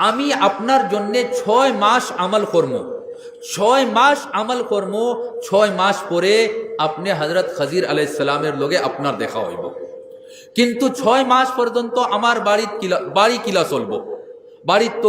আমি আপনার জন্যে 6 মাস আমল করবো, 6 মাস আমল করবো, 6 মাস পরে আপনি হযরত খজির আলাইহিস সালামের লগে আপনার দেখা হইব, কিন্তু 6 মাস পর্যন্ত আমার বাড়ি কিলা চলবো, বাড়ির তো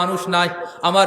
মানুষ নাই, আমার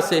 আছে।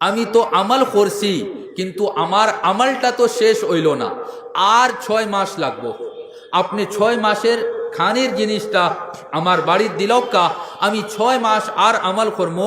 আমি তো আমল করছি কিন্তু আমার আমলটা তো শেষ হইল না, আর 6 মাস লাগবো। আপনি 6 মাসের খানির জিনিসটা আমার বাড়ির দিলকা, আমি 6 মাস আর আমল করবো,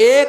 1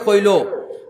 কইলো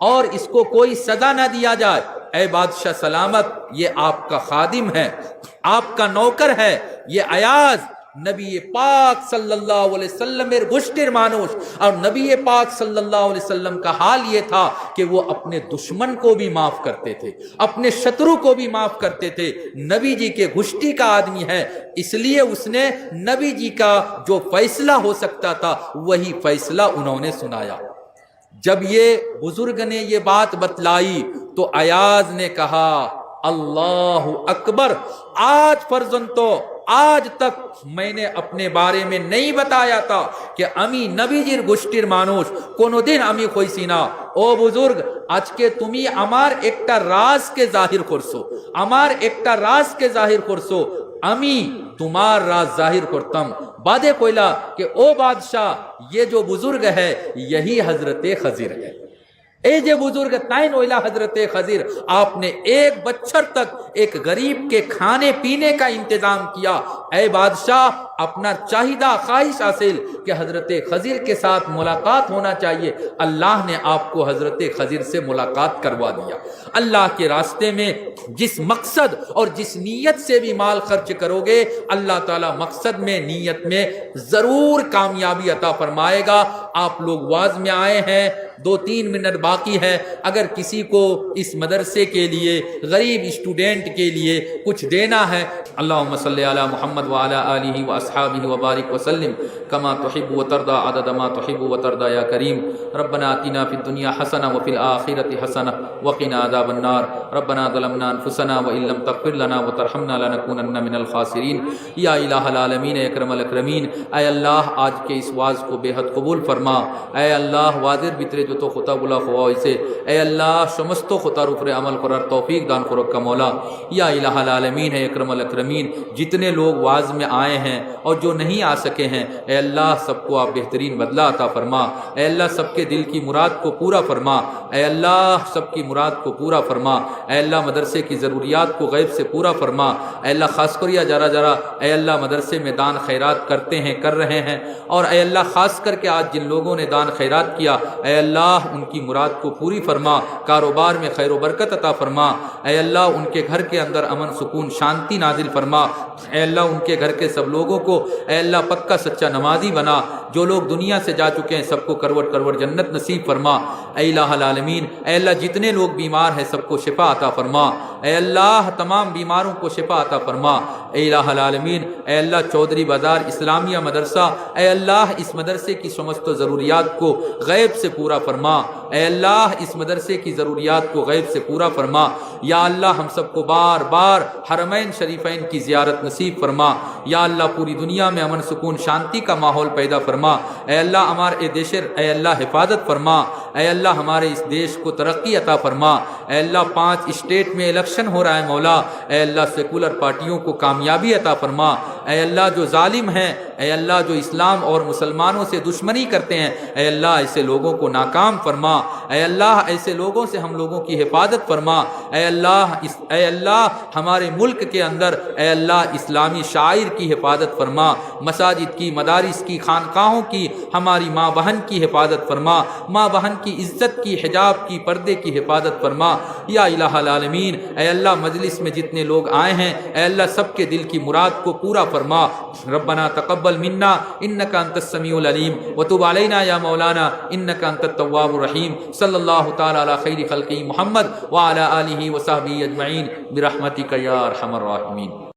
اور اس کو کوئی سزا نہ دیا جائے، اے بادشاہ سلامت، یہ آپ کا خادم ہے، آپ کا نوکر ہے، یہ ایاز نبی پاک صلی اللہ علیہ وسلم گشتر مانوش، اور نبی پاک صلی اللہ علیہ وسلم کا حال یہ تھا کہ وہ اپنے دشمن کو بھی معاف کرتے تھے، اپنے شترو کو بھی معاف کرتے تھے۔ نبی جی کے گشتی کا آدمی ہے، اس لیے اس نے نبی جی کا جو فیصلہ ہو سکتا تھا وہی فیصلہ انہوں نے سنایا۔ جب یہ بزرگ نے یہ بات بتلائی تو ایاز نے کہا اللہ اکبر، آج فرزن تو آج تک میں نے اپنے بارے میں نہیں بتایا تھا کہ امی نبی جیر گشتیر مانوش কোনো দিন আমি কইছি না ও বুজুর্গ আজকে তুমি আমার একটা রাজকে জাহির করছো, আমার একটা রাজকে জাহির করছো, আমি তোমার রাজ জাহির করতাম। বাদে কইলা کہ او بادشاہ یہ جو بزرگ ہے یہی حضرت خضر ہے۔ اے جو بزرگ تائن ویلا حضرت خضر، آپ نے ایک بچر تک ایک غریب کے کھانے پینے کا انتظام کیا۔ اے بادشاہ اپنا چاہیدہ خواہش حاصل کہ حضرت خضر کے ساتھ ملاقات ہونا چاہیے، اللہ نے آپ کو حضرت خضر سے ملاقات کروا دیا۔ اللہ کے راستے میں جس مقصد اور جس نیت سے بھی مال خرچ کرو گے اللہ تعالیٰ مقصد میں نیت میں ضرور کامیابی عطا فرمائے گا۔ آپ لوگ واز میں آئے ہیں، 2-3 منٹ باقی ہے، اگر کسی کو اس مدرسے کے لیے غریب اسٹوڈنٹ کے لیے کچھ دینا ہے، اللہم صلی علی محمد وعلی آلہ واصحابہ وبارک وسلم کما تحب وترضى عدد ما تحب وترضى یا کریم۔ ربنا آتنا فی الدنیا حسنہ وفی الآخرۃ حسنہ وقنا عذاب النار۔ ربنا ظلمنا انفسنا وان لم تغفر لنا وترحمنا لنکونن من الخاسرین۔ یا الہ العالمین اکرم الاکرمین، اے اللہ آج کے اس واز کو بے حد قبول فرما۔ اے اللہ ওয়াজের ভিতরে যত কথাগুলো হওয়া হয়েছে اے اللہ সমস্ত কথার উপরে আমল করার তৌফিক দান করো کا مولا۔ یا الہ العالمین ہے اکرم الاکرمین، جتنے لوگ واز میں آئے ہیں اور جو نہیں آ سکے ہیں اے اللہ سب کو آپ بہترین بدلہ عطا فرما۔ اے اللہ سب کے دل کی مراد کو پورا فرما۔ اے اللہ سب کی مراد کو پورا فرما۔ اے اللہ مدرسے کی ضروریات کو غیب سے پورا فرما۔ اے اللہ خاص کر یا جرا اے اللہ مدرسے میں دان خیرات کرتے ہیں، کر رہے ہیں، اور اے اللہ خاص کر کے آج جن لوگوں نے دان خیرات کیا اے اللہ ان کی مراد کو پوری فرما، کاروبار میں خیر و برکت عطا فرما۔ اے اللہ ان کے گھر کے اندر امن سکون شانتی نازل فرما۔ اے اللہ ان کے گھر کے سب لوگوں کو اے اللہ پکا سچا نمازی بنا، جو لوگ دنیا سے جا چکے ہیں سب کو کروڑ جنت نصیب فرما۔ اے الہ العالمین، اے اللہ جتنے لوگ بیمار ہیں سب کو شفا عطا فرما۔ اے اللہ تمام بیماروں کو شفا عطا فرما۔ اے الہ العالمین، اے اللہ چودھری بازار اسلامیہ مدرسہ اے اللہ اس مدرسے کی سمست ضروریات کو غیب سے پورا فرما۔ اے اللہ اس مدرسے کی ضروریات کو غیب سے پورا فرما۔ یا اللہ ہم سب کو بار بار حرمین شریفین کی زیارت نصیب فرما۔ یا اللہ پوری دنیا میں امن سکون شانتی کا ماحول پیدا فرما۔ اے اللہ ہمارے دیشر اے اللہ حفاظت فرما۔ اے اللہ ہمارے اس دیش کو ترقی عطا فرما۔ اے اللہ 5 اسٹیٹ میں الیکشن ہو رہا ہے مولا، اے اللہ سیکولر پارٹیوں کو کامیابی عطا فرما۔ اے اللہ جو ظالم ہیں اے اللہ جو اسلام اور مسلمانوں سے دشمنی کرتے ہیں اے اللہ ایسے لوگوں کو ناکام فرما۔ اے اللہ ایسے لوگوں سے ہم لوگوں کی حفاظت فرما۔ اے اللہ ہمارے ملک کے اندر اے اللہ اسلامی شاعر کی حفاظت فرما، مساجد کی، مدارس کی، خانقاہوں کی، ہماری ماں بہن کی حفاظت فرما، ماں بہن کی عزت کی، حجاب کی، پردے کی حفاظت فرما۔ یا الہ العالمین، اے اللہ مجلس میں جتنے لوگ آئے ہیں اے اللہ سب کے دل کی مراد کو پورا فرما۔ ربنا تقبل منا انک انت السمیع العلیم وتب علینا یا مولانا انک انت التواب الرحیم۔ صلی اللہ تعالی علی خیر خلقہ محمد وعلی آلہ وصحبہ اجمعین برحمتک یا ارحم الراحمین۔